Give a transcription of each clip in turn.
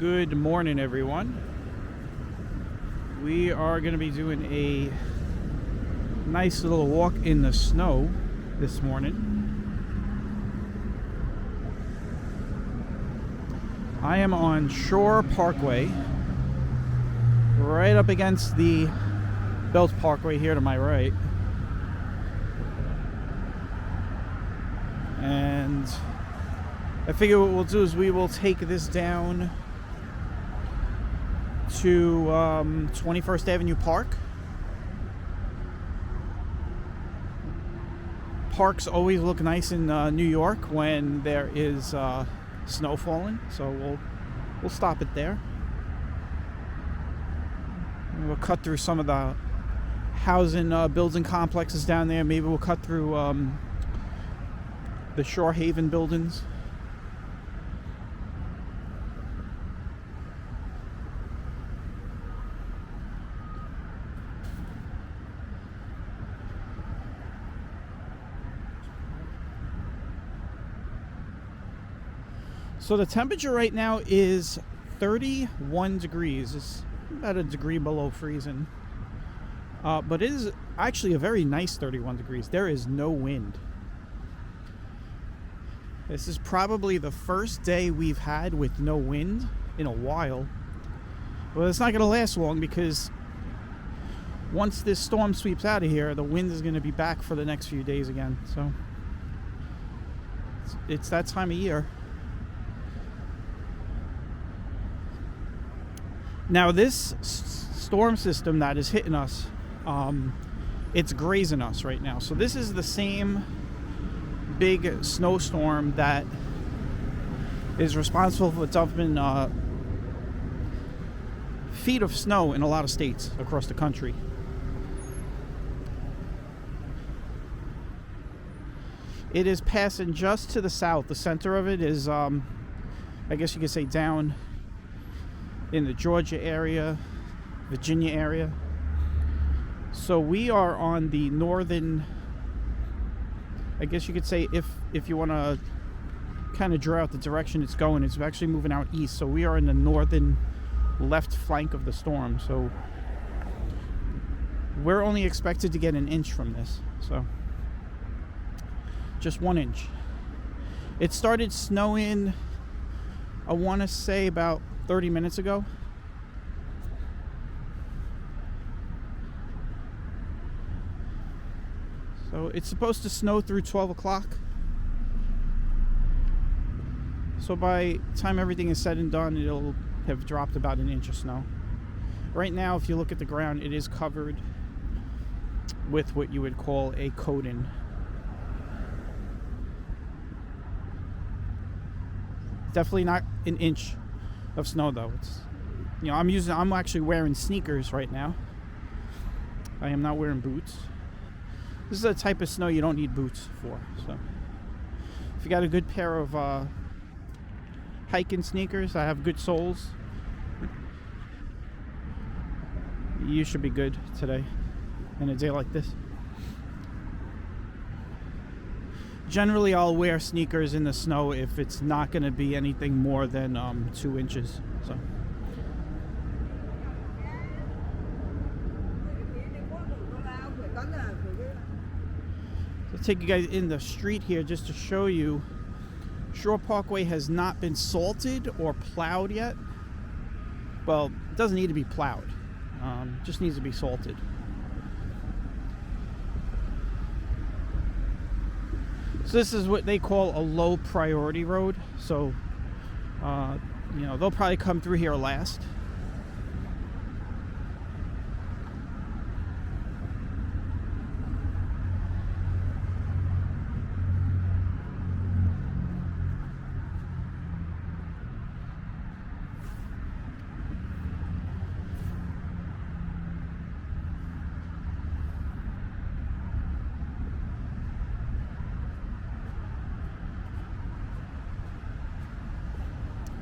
Good morning, everyone. We are going to be doing a nice little walk in the snow this morning. I am on Shore Parkway, right up against the Belt Parkway here to my right. And I figure what we'll do is we will take this down to 21st Avenue Park. Parks always look nice in New York when there is snow falling, so we'll stop it there. We'll cut through some of the housing building complexes down there. Maybe we'll cut through the Shore Haven buildings. So the temperature right now is 31 degrees. It's about a degree below freezing. But it is actually a very nice 31 degrees. There is no wind. This is probably the first day we've had with no wind in a while. Well, it's not going to last long because once this storm sweeps out of here, the wind is going to be back for the next few days again. So it's that time of year. Now this storm system that is hitting us, it's grazing us right now. So this is the same big snowstorm that is responsible for dumping feet of snow in a lot of states across the country. It is passing just to the south. The center of it is, I guess you could say, down in the Georgia area, Virginia area. So we are on the northern, I guess you could say, if you want to kind of draw out the direction it's going, it's actually moving out east. So we are in the northern left flank of the storm. So we're only expected to get an inch from this. So just 1 inch. It started snowing, I want to say, about 30 minutes ago. So it's supposed to snow through 12 o'clock. So by the time everything is said and done, it'll have dropped about an inch of snow. Right now, if you look at the ground, it is covered with what you would call a coating. Definitely not an inch of snow though. It's, I'm actually wearing sneakers right now. I am not wearing boots. This is a type of snow you don't need boots for. So if you got a good pair of hiking sneakers that have good soles, you should be good today in a day like this. Generally, I'll wear sneakers in the snow if it's not going to be anything more than 2 inches. So I'll take you guys in the street here just to show you. Shore Parkway has not been salted or plowed yet. Well, it doesn't need to be plowed. Just needs to be salted. So this is what they call a low priority road. So, they'll probably come through here last.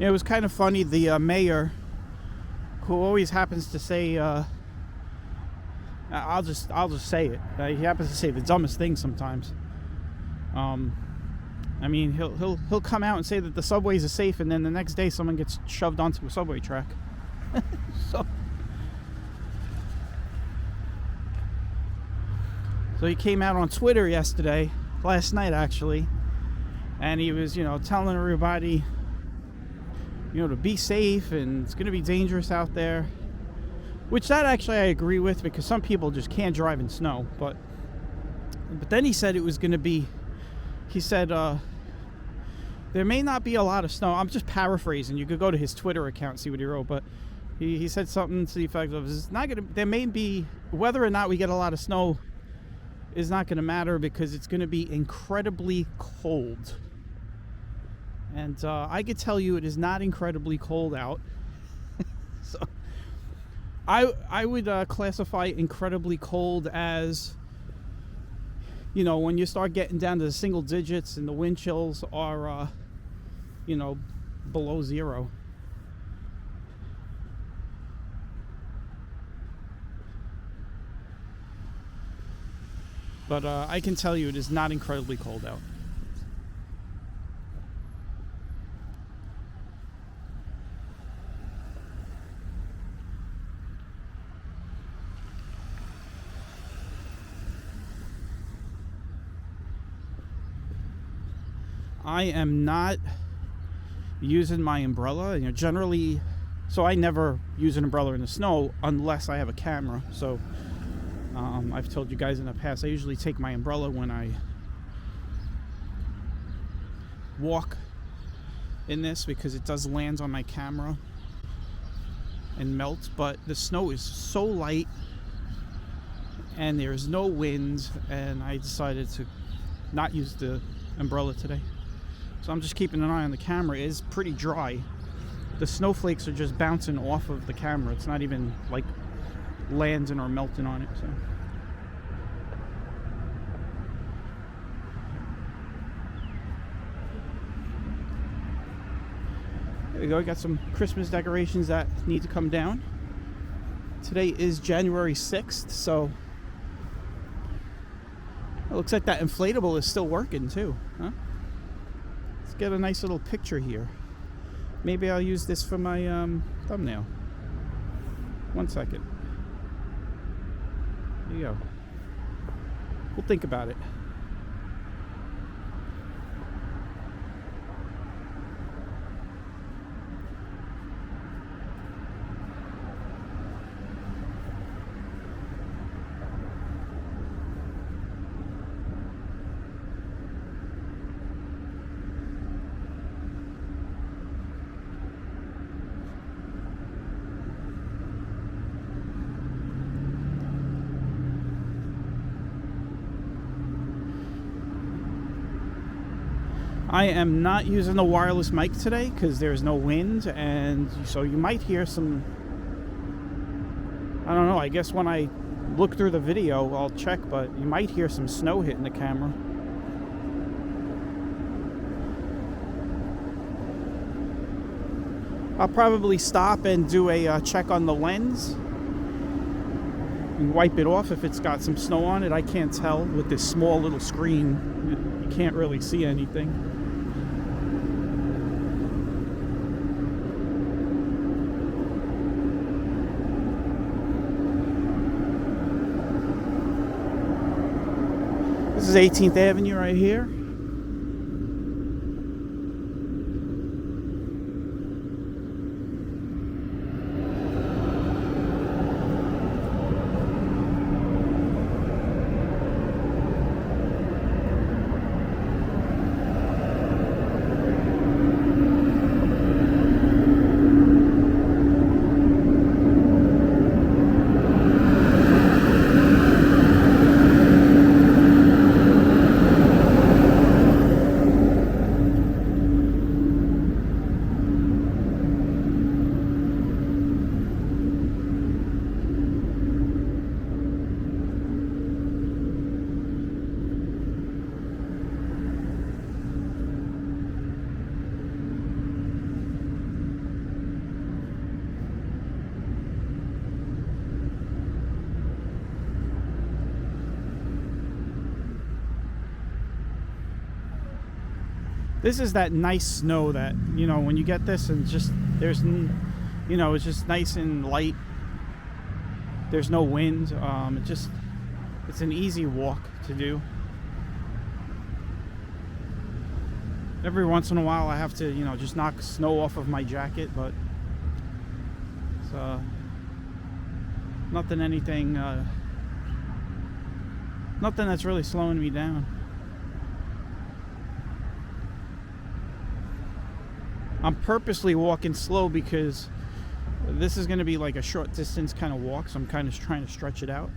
It was kind of funny. The mayor, who always happens to say, I'll just say it. He happens to say the dumbest thing sometimes. I mean, he'll come out and say that the subways are safe, and then the next day someone gets shoved onto a subway track. So he came out on Twitter last night actually, and he was, telling everybody, to be safe, and it's going to be dangerous out there. Which that actually I agree with, because some people just can't drive in snow. But then he said it was going to be, he said, there may not be a lot of snow. I'm just paraphrasing. You could go to his Twitter account and see what he wrote. But he said something to the effect of, it's not going to, there may be, whether or not we get a lot of snow is not going to matter, because it's going to be incredibly cold. And I could tell you it is not incredibly cold out. So I would classify incredibly cold as, when you start getting down to the single digits and the wind chills are, below zero. But I can tell you it is not incredibly cold out. I am not using my umbrella. Generally, so I never use an umbrella in the snow unless I have a camera. So I've told you guys in the past, I usually take my umbrella when I walk in this, because it does land on my camera and melt. But the snow is so light and there's no wind, and I decided to not use the umbrella today. So I'm just keeping an eye on the camera. It is pretty dry. The snowflakes are just bouncing off of the camera. It's not even like landing or melting on it. So there we go. We got some Christmas decorations that need to come down. Today is January 6th, so it looks like that inflatable is still working too, huh? Let's get a nice little picture here. Maybe I'll use this for my thumbnail. 1 second. There you go. We'll think about it. I am not using the wireless mic today because there's no wind, and so you might hear some, I don't know, I guess when I look through the video I'll check, but you might hear some snow hitting the camera. I'll probably stop and do a check on the lens and wipe it off if it's got some snow on it. I can't tell with this small little screen. You can't really see anything. This is 18th Avenue right here. This is that nice snow that, when you get this and just it's just nice and light. There's no wind. It's an easy walk to do. Every once in a while I have to, just knock snow off of my jacket, but it's nothing that's really slowing me down. I'm purposely walking slow because this is going to be like a short distance kind of walk, so I'm kind of trying to stretch it out.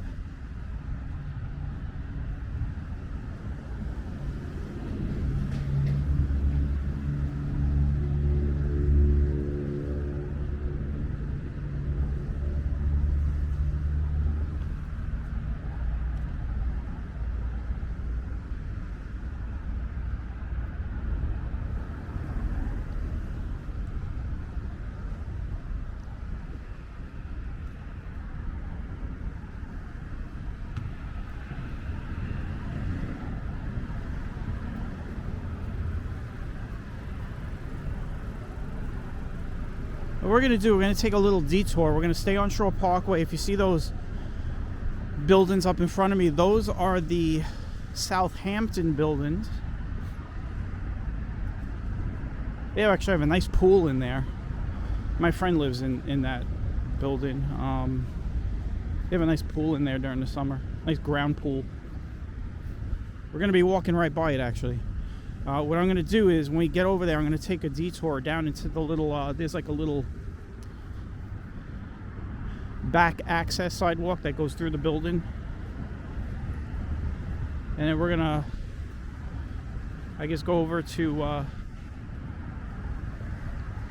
What we're going to take a little detour. We're going to stay on Shore Parkway. If you see those buildings up in front of me, those are the Southampton buildings. They actually have a nice pool in there. My friend lives in that building. They have a nice pool in there during the summer. Nice ground pool. We're going to be walking right by it, actually. What I'm going to do is when we get over there, I'm going to take a detour down into the little, there's like a little back access sidewalk that goes through the building. And then we're going to, I guess, go over to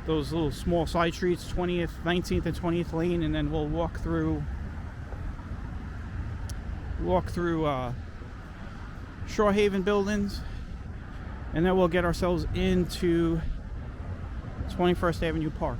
those little small side streets, 19th and 20th Lane, and then we'll walk through Shore Haven buildings. And then we'll get ourselves into 21st Avenue Park.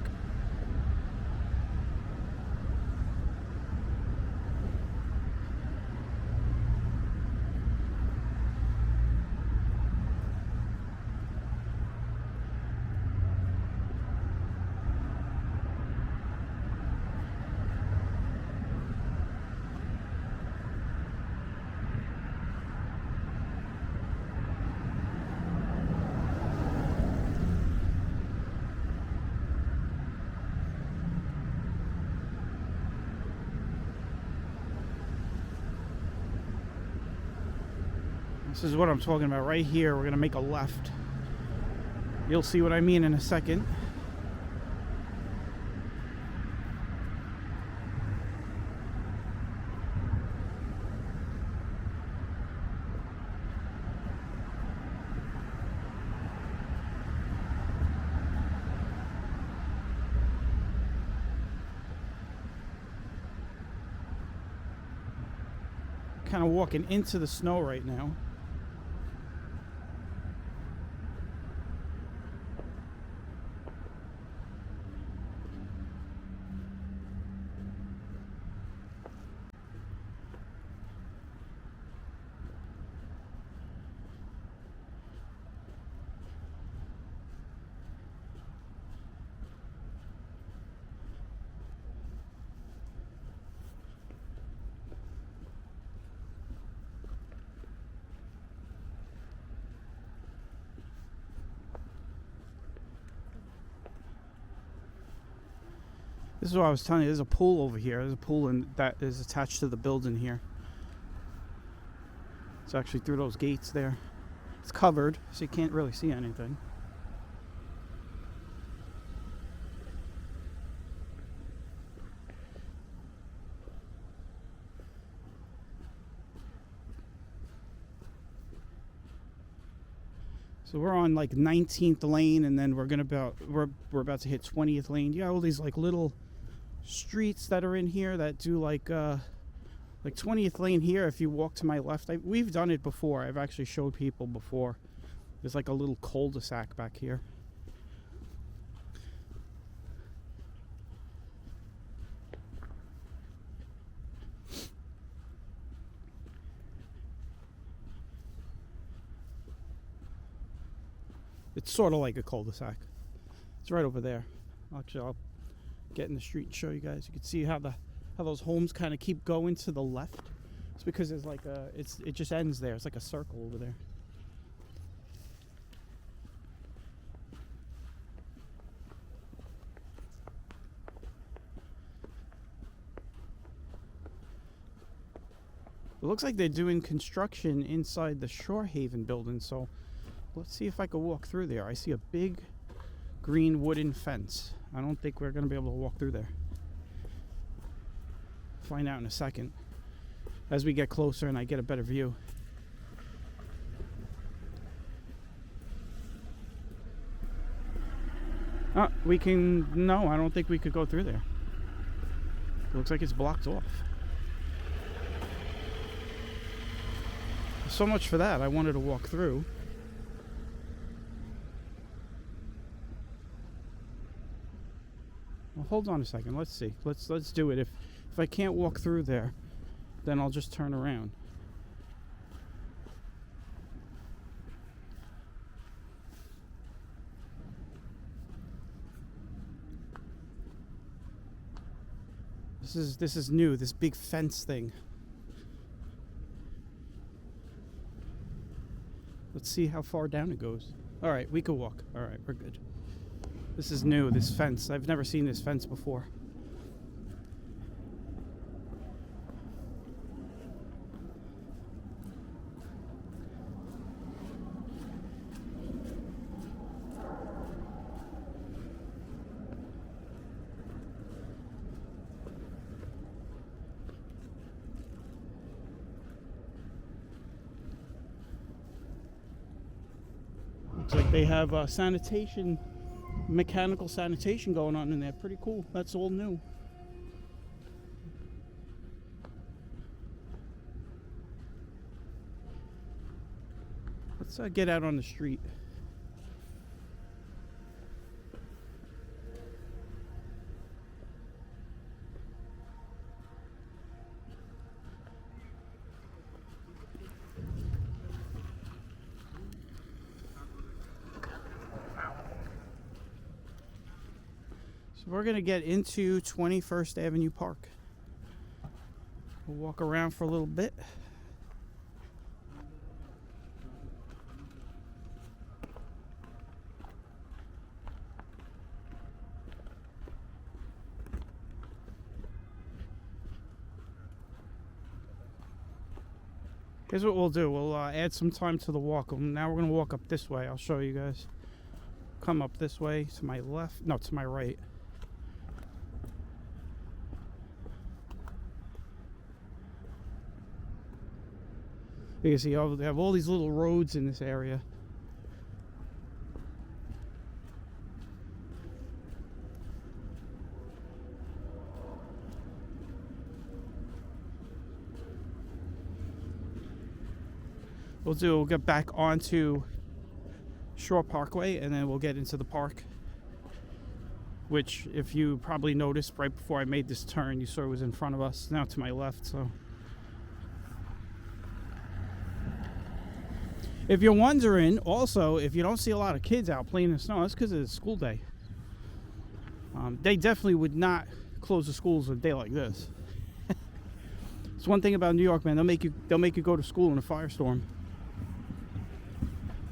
This is what I'm talking about right here. We're going to make a left. You'll see what I mean in a second. Kind of walking into the snow right now. This is what I was telling you. There's a pool over here. There's a pool that is attached to the building here. It's actually through those gates there. It's covered, so you can't really see anything. So we're on like 19th Lane, and then we're about to hit 20th Lane. You got all these like little streets that are in here that do like 20th Lane here. If you walk to my left, we've done it before. I've actually showed people before. There's like a little cul-de-sac back here. The It's sort of like a cul-de-sac. It's right over there. Actually, I'll get in the street and show you guys. You can see how those homes kind of keep going to the left. It's because there's like it just ends there. It's like a circle over there. It looks like they're doing construction inside the Shore Haven building, so let's see if I can walk through there. I see a big green wooden fence. I don't think we're going to be able to walk through there. Find out in a second as we get closer and I get a better view. No, I don't think we could go through there. It looks like it's blocked off. So much for that. I wanted to walk through. Well, hold on a second. Let's see. Let's do it. If I can't walk through there, then I'll just turn around. This is new. This big fence thing. Let's see how far down it goes. All right, we could walk. All right, we're good. This is new, this fence. I've never seen this fence before. Looks like they have sanitation, mechanical sanitation going on in there. Pretty cool. That's all new. Let's get out on the street. So we're going to get into 21st Avenue Park. We'll walk around for a little bit. Here's what we'll do. We'll add some time to the walk. Now we're going to walk up this way. I'll show you guys. Come up this way to my left. No, to my right. You can see they have all these little roads in this area. We'll get back onto Shore Parkway and then we'll get into the park, which, if you probably noticed right before I made this turn, you saw it was in front of us, now to my left. So if you're wondering, also, if you don't see a lot of kids out playing in the snow, that's because it's school day. They definitely would not close the schools on a day like this. It's one thing about New York, man. They'll make you go to school in a firestorm.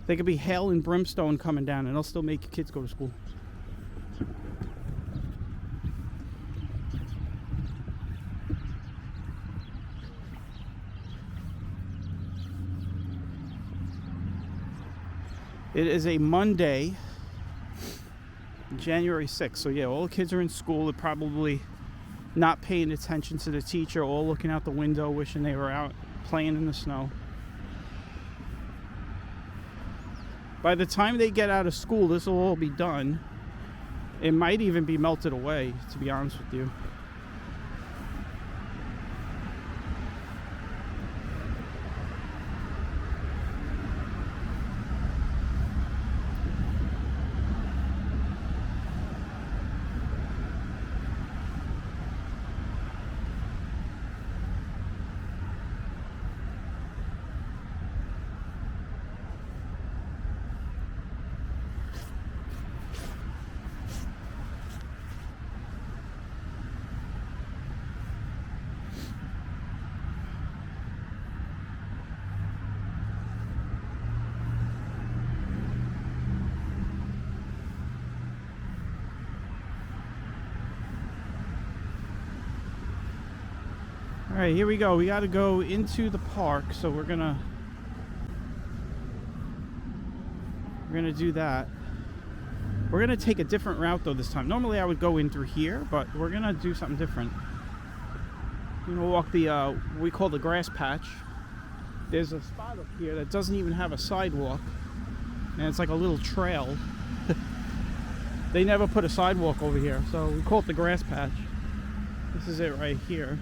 They could be hail and brimstone coming down, and they'll still make your kids go to school. It is a Monday, January 6th. So yeah, all the kids are in school. They're probably not paying attention to the teacher, all looking out the window, wishing they were out playing in the snow. By the time they get out of school, this will all be done. It might even be melted away, to be honest with you. Alright, here we go. We got to go into the park, so we're gonna do that. We're gonna take a different route though this time. Normally I would go in through here, but we're gonna do something different. We're gonna walk the we call the grass patch. There's a spot up here that doesn't even have a sidewalk, and it's like a little trail. They never put a sidewalk over here, so we call it the grass patch. This is it right here.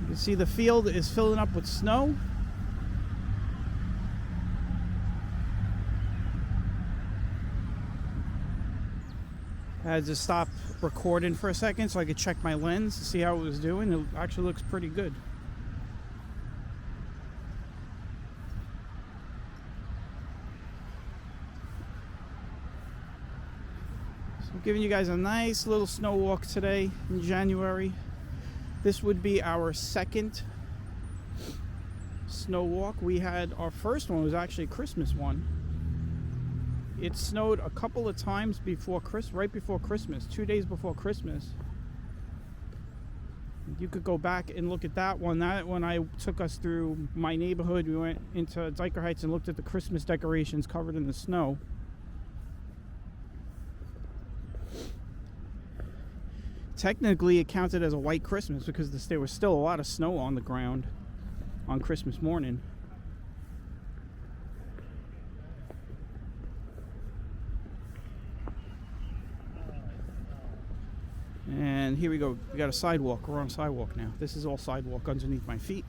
You can see the field is filling up with snow. I had to stop recording for a second so I could check my lens to see how it was doing. It actually looks pretty good. So I'm giving you guys a nice little snow walk today in January. This would be our second snow walk. We had our first one was actually a Christmas one. It snowed a couple of times before right before Christmas, 2 days before Christmas. You could go back and look at that one. That one I took us through my neighborhood. We went into Dyker Heights and looked at the Christmas decorations covered in the snow. Technically, it counted as a white Christmas because there was still a lot of snow on the ground on Christmas morning. And here we go. We got a sidewalk. We're on a sidewalk now. This is all sidewalk underneath my feet.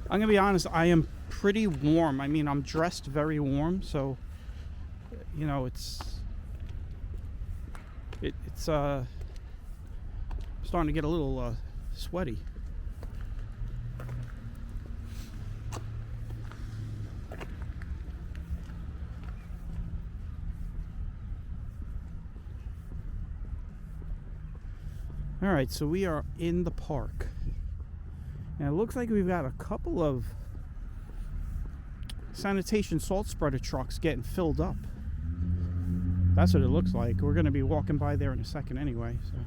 I'm gonna be honest, I am pretty warm. I mean, I'm dressed very warm, so you know, it's starting to get a little sweaty. All right, so we are in the park. And it looks like we've got a couple of sanitation salt spreader trucks getting filled up. That's what it looks like. We're going to be walking by there in a second anyway. So.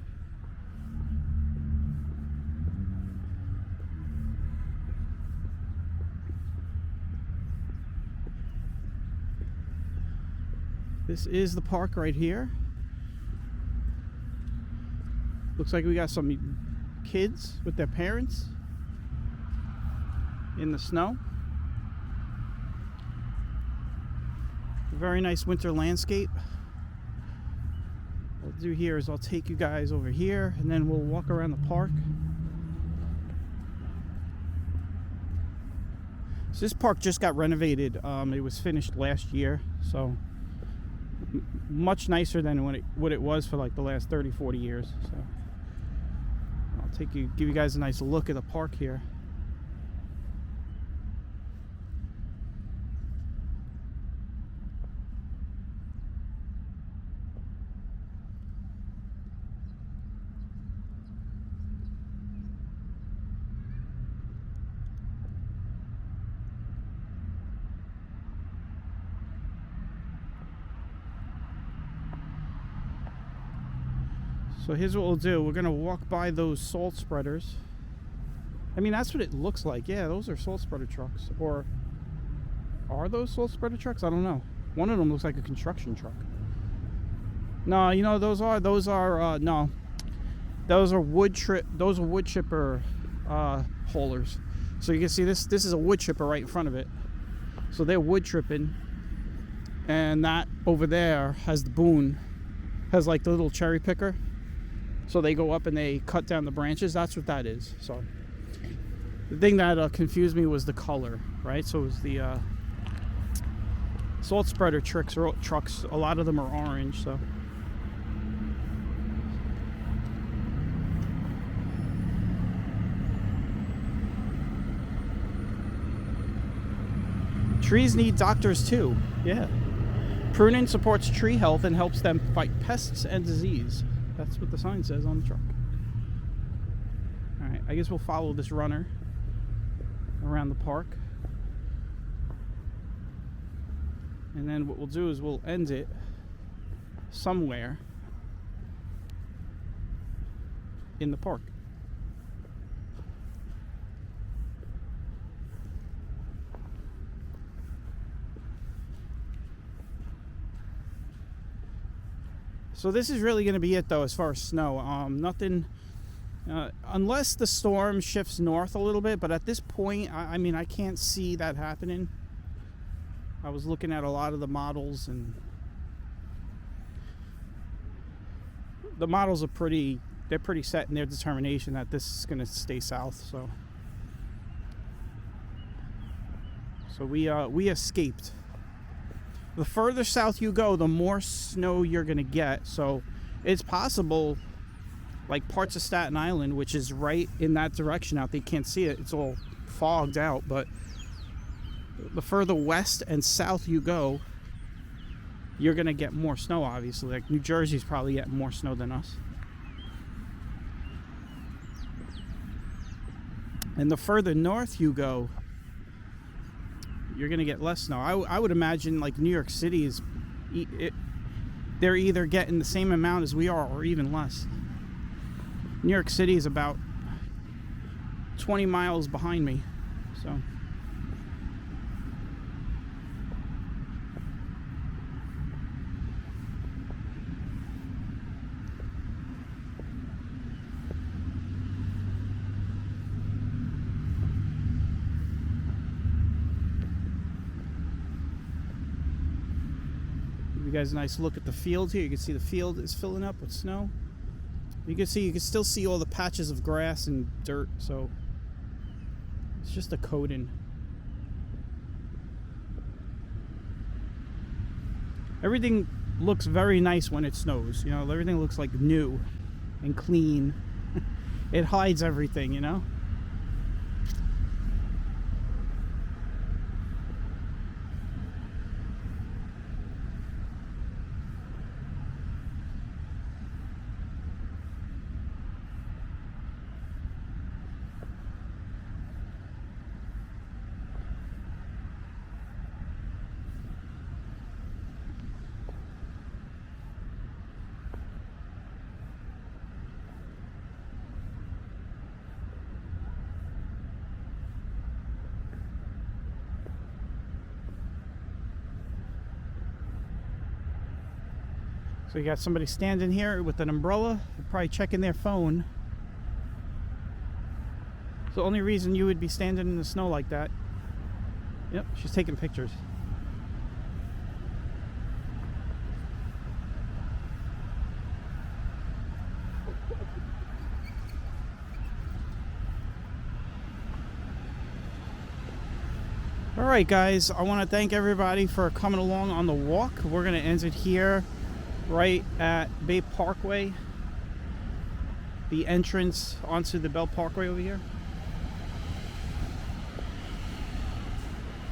This is the park right here. Looks like we got some kids with their parents in the snow. Very nice winter landscape. What I'll do here is I'll take you guys over here and then we'll walk around the park. So this park just got renovated. It was finished last year, so much nicer than what it was for like the last 30-40 years. So I'll give you guys a nice look at the park here. So here's what we'll do. We're gonna walk by those salt spreaders. I mean, that's what it looks like. Yeah, those are salt spreader trucks. Or are those salt spreader trucks? I don't know. One of them looks like a construction truck. No, you know, those are no. Those are wood chipper haulers. So you can see this is a wood chipper right in front of it. So they're wood tripping. And that over there has the boom, has like the little cherry picker. So they go up and they cut down the branches. That's what that is. So the thing that confused me was the color, right? So it was the salt spreader trucks. A lot of them are orange. So Trees need doctors too. Yeah. Pruning supports tree health and helps them fight pests and disease. That's what the sign says on the truck. Alright, I guess we'll follow this runner around the park. And then what we'll do is we'll end it somewhere in the park. So this is really going to be it though as far as snow. Nothing, unless the storm shifts north a little bit, but at this point, I mean, I can't see that happening. I was looking at a lot of the models, and the models are they're pretty set in their determination that this is going to stay south. So we escaped. The further south you go, the more snow you're going to get. So it's possible, like parts of Staten Island, which is right in that direction out there, you can't see it. It's all fogged out. But the further west and south you go, you're going to get more snow, obviously. Like New Jersey's probably getting more snow than us. And the further north you go, you're going to get less snow. I would imagine like New York City is, they're either getting the same amount as we are or even less. New York City is about 20 miles behind me. So you guys a nice look at the field here. You can see the field is filling up with snow. You can still see all the patches of grass and dirt, so it's just a coating. Everything looks very nice when it snows, you know, everything looks like new and clean. It hides everything, you know. So you got somebody standing here with an umbrella, probably checking their phone. It's the only reason you would be standing in the snow like that. Yep, she's taking pictures. Alright guys, I want to thank everybody for coming along on the walk. We're going to end it here right at Bay Parkway, the entrance onto the Bell Parkway over here.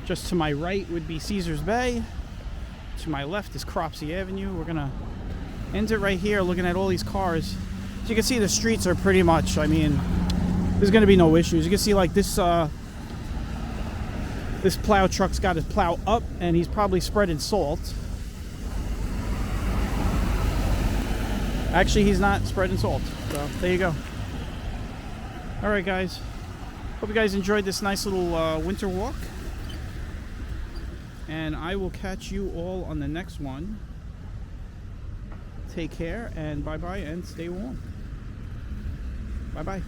Just to my right would be Caesars Bay. To my left is Cropsey Avenue. We're gonna end it right here looking at all these cars. As you can see, the streets are pretty much, I mean, there's gonna be no issues. You can see like this this plow truck's got his plow up and he's probably spreading salt. Actually, he's not spreading salt. So there you go. All right, guys. Hope you guys enjoyed this nice little winter walk. And I will catch you all on the next one. Take care and bye-bye and stay warm. Bye-bye.